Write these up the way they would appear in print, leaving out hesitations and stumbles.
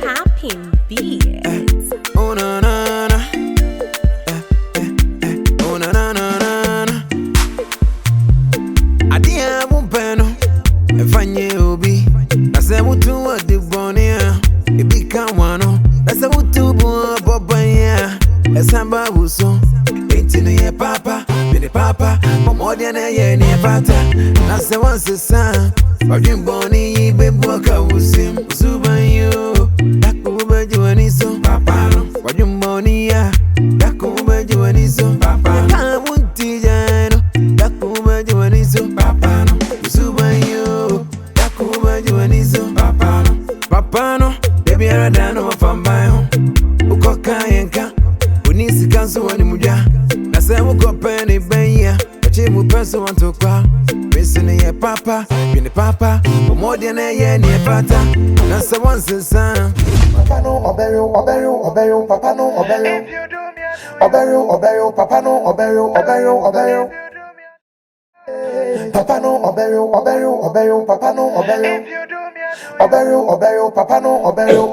Popping beats. Oh na na na. Oh na na na na. Adia bumpeno. Efanye obi. Ase mutu odi bonia. Ebi kanwano. Ase mutu bu bobanya. Esamba buso. Eti no ye papa. Bide papa. Momodia na ye ni pata. Na se once sa. Odin boni bebu ka usim. Usubanyo. Dakuba juaniso. Papa no. Odin boni ya. Dakuba juaniso. Papa no. Kamunti jano. Dakuba juaniso. Papa no. Usubanyo. Dakuba juaniso. Papa no. Papa no. Baby aradano wafambayo. Ukoka yenka. Unisi kansu wani muja. Nase muko peni benya. Wachi mupeso wantokwa. Missing ye papa. Bini papa. Umodia na ye ni pata. Nase once son. Papa no obeyo, papa no obeyo. Obeyo, papa no obeyo. Papa no obeyo, papa no obeyo. Obeyo, papa no obeyo.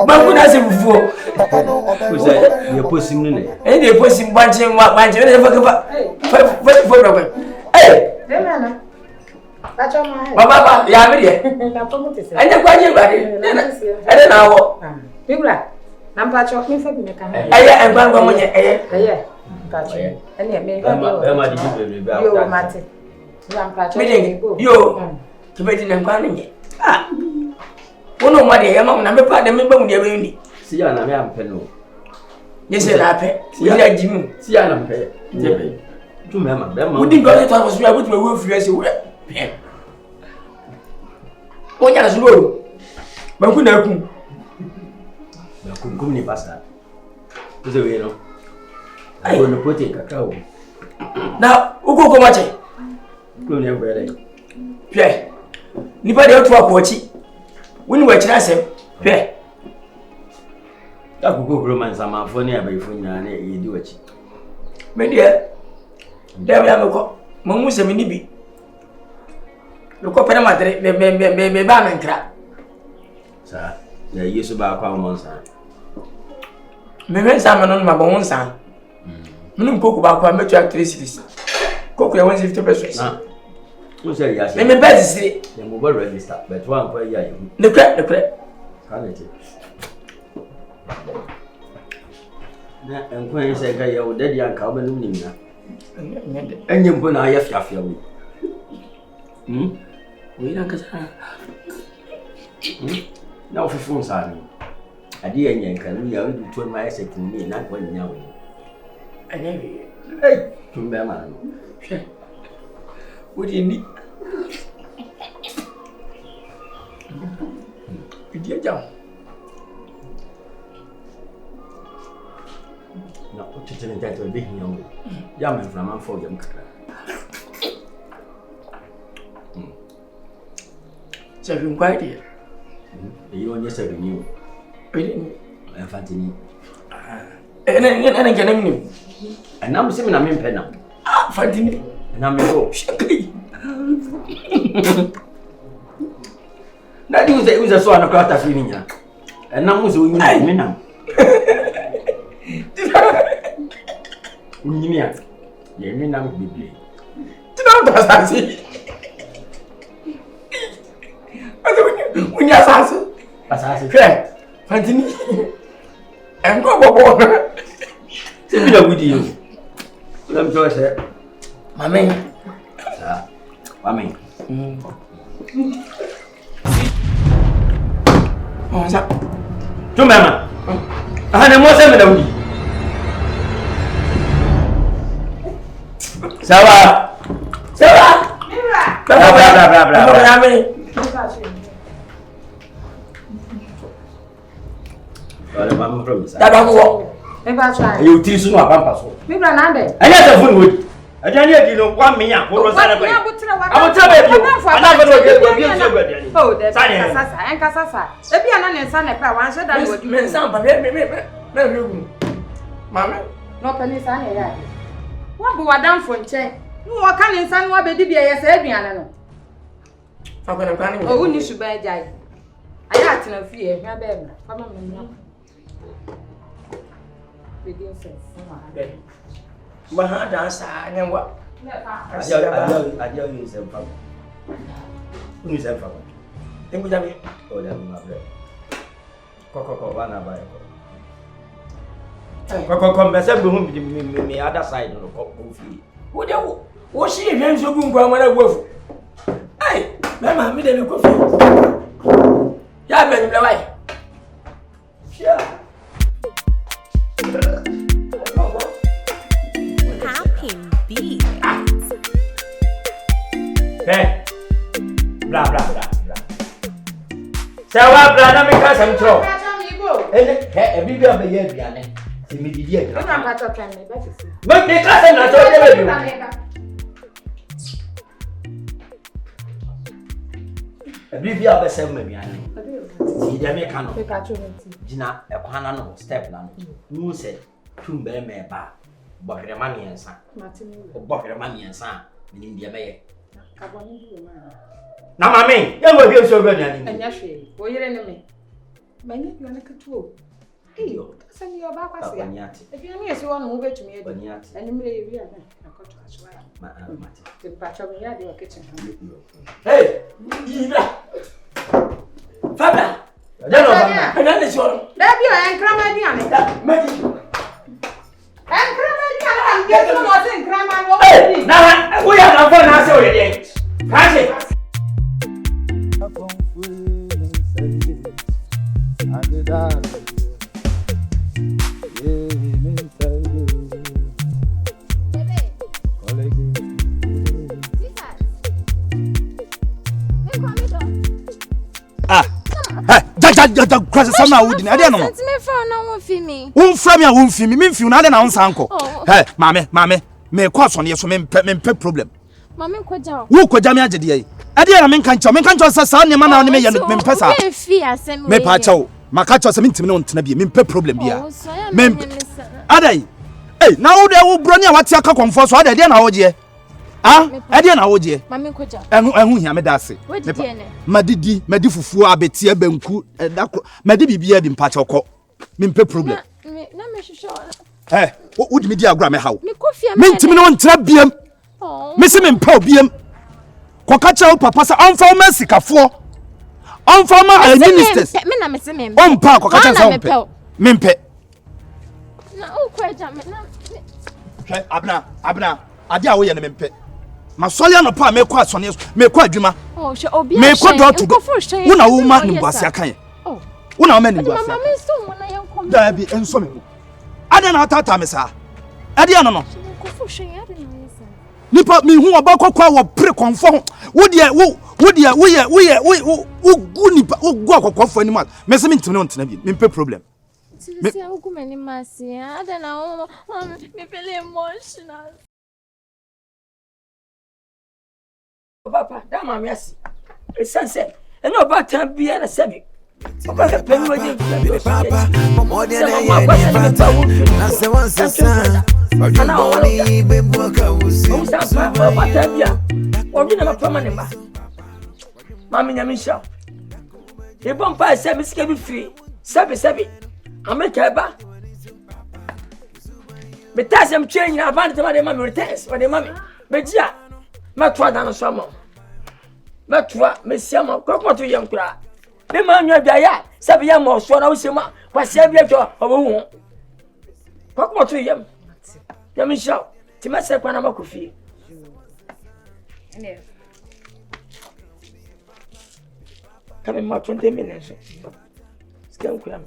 Makuna se bufo. Papa no obeyo. Uze ye posim ne. Ende posim banche ne fa eh Demana. Acha ma. Baba ya me de. Na pomo tese. Ende kwaje gbade. Ende na wo. Bibra. Na mpacho me fa bi me kan. Eye engban mo nye eye. Eye. Mpacho. Ene me fa bi. Be ma di bebe be Yo mate. Na mpacho. Yo. Tibedi na engban nye. Ah. Wono ma de yama na me pa de me ba mu de be ni. Si ya na me ampe no. Yese la pe. Wodi ajimu. Si ya na mpe. Jebe. Tu me ma be ma. Wodi ngore to aso ya butu we fi ase we. Onya na sulo. Makuna ku. Ba kum ni pasta. Uze we no. Ai no pote kakao. Na uko ko mache. Ko ni ebere. Hwe. Nipa de otu akwochi. Woni wa kira asem. Hwe. Ta kuko roman sama fo ni abayifo nyana e yedi wachi. Me de dem ya meko. Mo mu se me ni bi. Loko pere madre me ba me nkra. Sa ya yesu ba kwa mo nsa. Me me nsa me no ma bo nsa. Munu koku ba kwa metu actress. Koku ya 150 pesos. Na. Mo se ya se. Me bezi sire. Ya mo bo register, but one kwa ya you. Le kre. Kanete. Na enkwan se ga ya o dadi anka o benum nimna. Enye mbo na ya fiafia wo. We na kasa. Na ofufu nsa ni. Ade ya nyanka nu ya odu to ma ya ni na kwa nya wo. Anye. Ei, tumbe ma no. Hwe. Wodi ni. Idi aja. Na o titene tato be hinya wo. Ya me frama fo yam kakra. Se vi kwai de. E yo nye se ni o. Edi. E fatini. Ene ngene minim. Anam se me na me mpe na. Ah, fantini. Na me go. Shakri. Na di uze so ana kwata fini nya. Anam uze unyina me na. Unyina. Ye me na bibli. Tina to asasi. Unya asasi. Asasi. Hwe. Fantini. Enko bobo. Se bi da gudi yo. Lam to se. Mame. Sa. Mame. Oh, sa. Tu mama. Ana mo se me da gudi. Sawa. Bibra. Bra. Wala mama promise. Daba ko. Me ba try. E o tiri so no apampa so. Bibra na de. Anya ta fun wodi. Ajani edi no kwa menya ko ro sana ko. Abutra be bi. Ana ba no bi so gbadi ani. Oh, de Nkansah. Ebi ana ne nsa ne pa wan so da wodi. Me nsa pa me hu. Mame. No pani sa na ya. Wa bu wadam fo nche. No wa kan nsa no abedi bia ye sa aduane no. Fakona kwani. Oh, uni suba jai. Aya atina fie, hwa be me. Fama me nya. Video sense. Ba dansa nyenwa. Adia you say papa. You say papa. Tengu jami. Oh, that my bread. Koko bana ba ko. Koko be say be hu me other side no ko fi. Wo de wo shi hwe nso gu ngwa mara gwofu. Ai, na ma mi de me kofi. Ya be ni lewai. How can be? Hey. Blah blah blah blah. Sawa blah na me ka sam tro. Eh bibi abaye aduane. Se me didi aduane. Ona ka to kan me ba sisi. Me ka sam na to de be. Bibi abesem maduane. Ti de me ka no. Gina e kwana no step na no. Nu se tumbe me ba. Bohwere ma miensa. Bohwere ma miensa. Ni ndie meye. Na mami, ye mo hwe so be na ni. Anya hwe. Wo yire ne me. Manya bi na katuo. Eyo, sani yo ba kwase ya. Ebi na me so wonu wo betumi edi. Ani mire ye wi ana. Akoto aswa. Mati. Te pacho me ya de o kitchen. Hey, Ira. Fabra. Dano bana. Ana ne so. Da bi o enkrama di ane. Magi. Enkrama di ane am ge so mo se enkrama wo. Hey, na wo ya na fo na se o de de. Kaje. Jaja kwase sama wudi na ade no. Me fra na won fi mi. Won fra mi a won fi mi, me fi na ade na won sanko. Hey, mame, me kwa so ne so me mpe problem. Mame kwaja. Wo kwaja me agede yi. Ade na me kan cho sa ne ma na ne me ye me mpe sa. Me fi asem. Me pa cho. Maka cho se me ntimi ne ontena bi, me mpe problem bia. Me ade. Hey, na wo de wo broni a wate aka konfo so ade na wo je. Ah, ade na wo je. Mame kwaja. Ehun hia me da ase. Madi fufuo abeti abanku dakro madi bibia bi mpa choko me mpe problem Na me hwehwe. Eh wodi me di agura me hawo Me kofia me ntimi no ntra biam me se me mpa obiam koka cha papa sa onfa o masikafo onfa ma ministers me na me se me onpa koka cha sa me mpe na o kwaja me na hwe abna ade a wo ye ne me mpe masole no pa me kwa asone me kwa adwuma oh she obi me kwa doto una wo ma nbuase akan oh una wo ma nbuase mama me so mo na yen kom da bi enso me ade na tata me sa ade no no ko fu hwe ade na yesa nipa mi hu oba kokwa wo pre konfo wo de wo gu nipa wo gu akokwa fo ani ma me se me ntime no ntena bi me mpe problem me se ogu mani masi ade na o me feel emotional. Papa, that mama yasi. Esanse. Eno ba tan bia na sebi. Papa ka penu waje. Papa, more than a na se wan se san. Ana oni be boka wusi. Papa tan bia. Obi na mapama ne ba. Mama nya misha. E bon pa sebi sika bi free. Sebi. America ba. Betasem change na band te ma de mama returns. Wa de mama. Bejia. Matwa dan so mo. Matwa mesiama kokko to yem kura. Me ma nwa bia ya, sabe ya mo so na wo sema, kwase bia to obo hu. Kokko to yem. Ya mi shaw. Ti ma se kwa na makofi. Ene. Kame ma 20 minutes. Skan kura.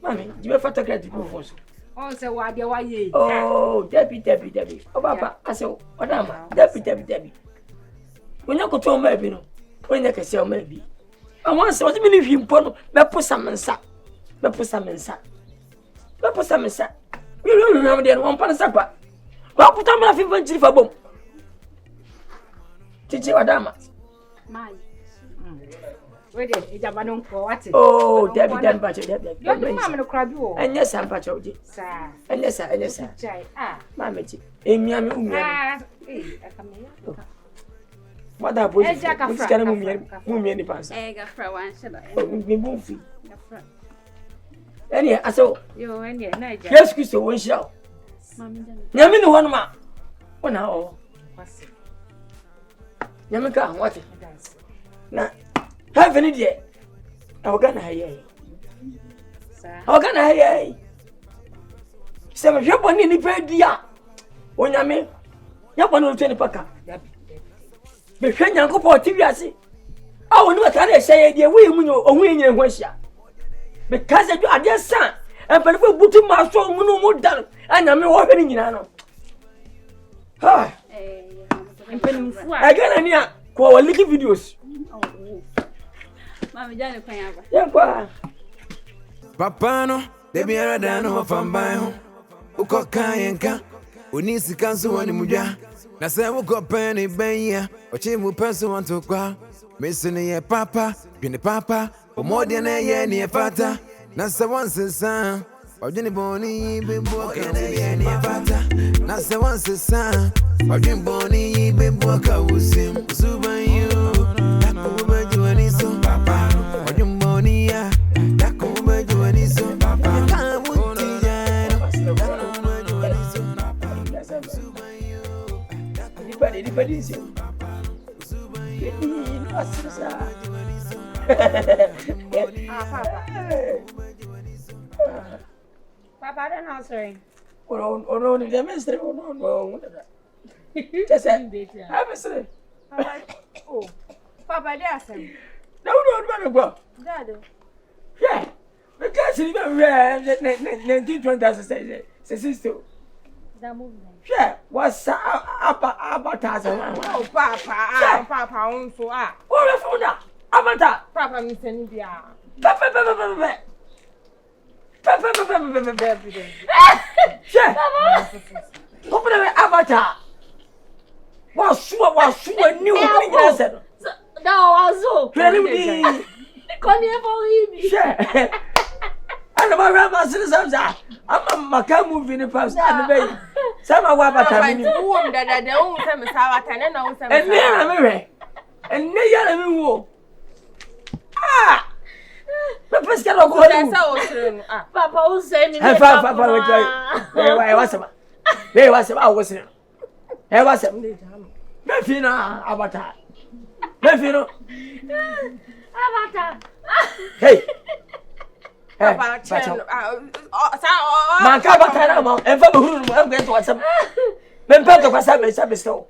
Mami, jibe photograph ko foso. On se wa de wa ye. Oh, Debbie. Oh, Papa, I said, Madame, Debbie. When you go to maybe no, when you can say maybe. I want to see me him put some sa. We don't remember the one pan supper. What put on my 50 for bomb? Teacher Madame. My. Wait, it's a banon for what? Oh, Debbie, Debbie. You're the mamma of Kwadwo. And yes, I'm Pachoji. Sir. And yes, sir. Ah, Mamma, Amy, What that boy? Which kind of movie any pass? Gafra one shall Me movie. Any, I saw you and your night. yes, Christo, one shall. Yamin one ma. 1 hour. Yamaka, what? Now, have an idiot. I'm gonna hire. I'm gonna hire. Some of your money in the bread, dear. When I mean, you're 120 paka. But when you go for TV, I see. I will not tell you, say, dear, we win in Russia. Because you are their son, and for the booty master, no more done, and I'm walking in Ano. Ah, I got any quality videos. Mammy, Johnny Payaba. Yeah, Papa no, they be a dano from Bayo. Uko Kayanka, Unisi Kansu and Muja. Nasa Uko Penny Baya, or Chimu person want to go. Missing a papa, Pini Papa, or more than a year near Fata. Nasa once a son, or Jenny Bonnie, be walking a near Fata. Nasa once a son, or Jim Bonnie, be walking with him. Suba you, that over you and his son, Papa, or Jim Bonnie, that over you and his son, Papa. Anybody is you. Papa, don't answer. Oh, no, the minister. Oh, no. Just I'm sorry. Oh, Papa, there's him. No, go. Daddy. Yeah, because you remember 1920 sister. That movement. Yeah, what's Avatar? Oh, Papa, Papa, also. What the phone? Avatar. Papa, Miss India. Yeah. Open the Avatar. Was new answer. That was so. Can you yeah. And my grandma I'm a movie in the past. Some of what I mean, that the old time is our tenant, and then I'm a and they ah, the first can go there. Papa was saying, Papa, there was some. There was some. I was there. There was some. Mefina, Avatar. Mefino. Avatar. Hey. Papa, my Avatar, and for whom I'm going to watch some. Men Papa was some store.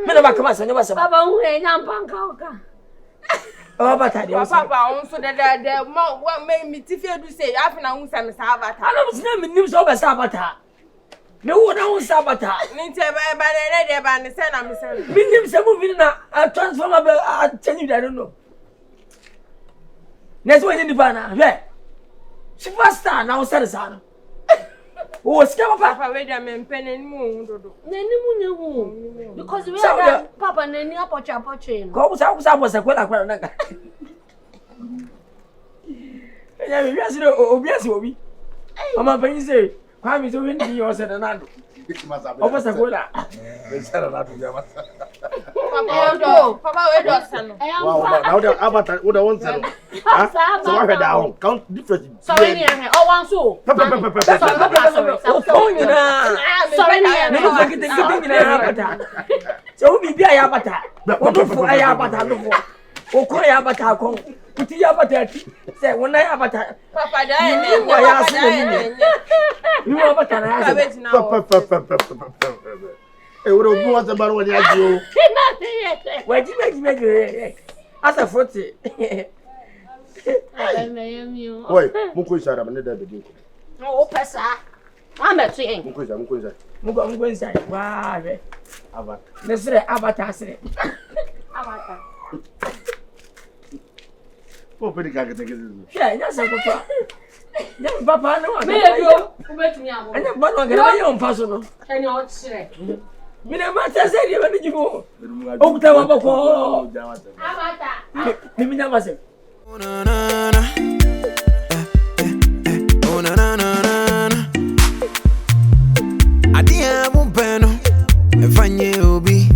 Men of my commander was some. Papa, who ain't Panka. Avatar, Papa, also the what made me to feel to say, after I was some Avatar. I don't know news over Avatar. No one owns Avatar. Ninja by the son, I'm saying. Millions of moving a transformable. I tell you, I don't know. Next one in the banner, yeah. Superstar now, Sarasano. Oh, scam Papa, wait a minute, pen and moon. Because we are Papa and any apocha. Go was a quella. Yes, obviously. I'm a penny say, I'm is over in yours and another. Almost a quella. Papa, wait a son. Now the Avatar would have wanted. So I heard down. Count different. Sorry, oh, one so. So be a Avatar. Wonderful Avatar. Oko Avatar. Put the Avatar. Say, when I Avatar. Papa, died. You Avatar. It would have been about what you do. Why did you make me as a 40? Wait, Mukusa, I'm never beginning. Oh, Pessa. I'm a train. Mukusa. I'm going inside. Wow, Avatar. Let's say Avatar. Avatar. Oh, pretty cacket. Yeah, that's a papa. Papa, no, I know, but I'm going to personal. Can you not say? Minamata said you were you. Oh, Tawako. Avatar. Mimi Namase. Oh, na na na. Oh, na na na na. Adia Bumpeno. If I knew be,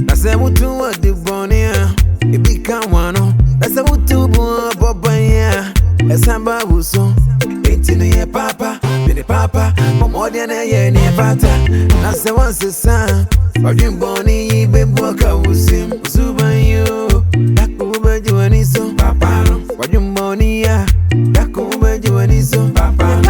I said, what you want to Bonia. become one. That's a wood to Boba, yeah. A samba wuso. Eighteen year papa, with the papa, more than a year near pata. That's the one's the son. Or you bonny, baby, walk out with him. Zuba you, that over you and his son, papa. What you money, yeah, that over you and his son, papa.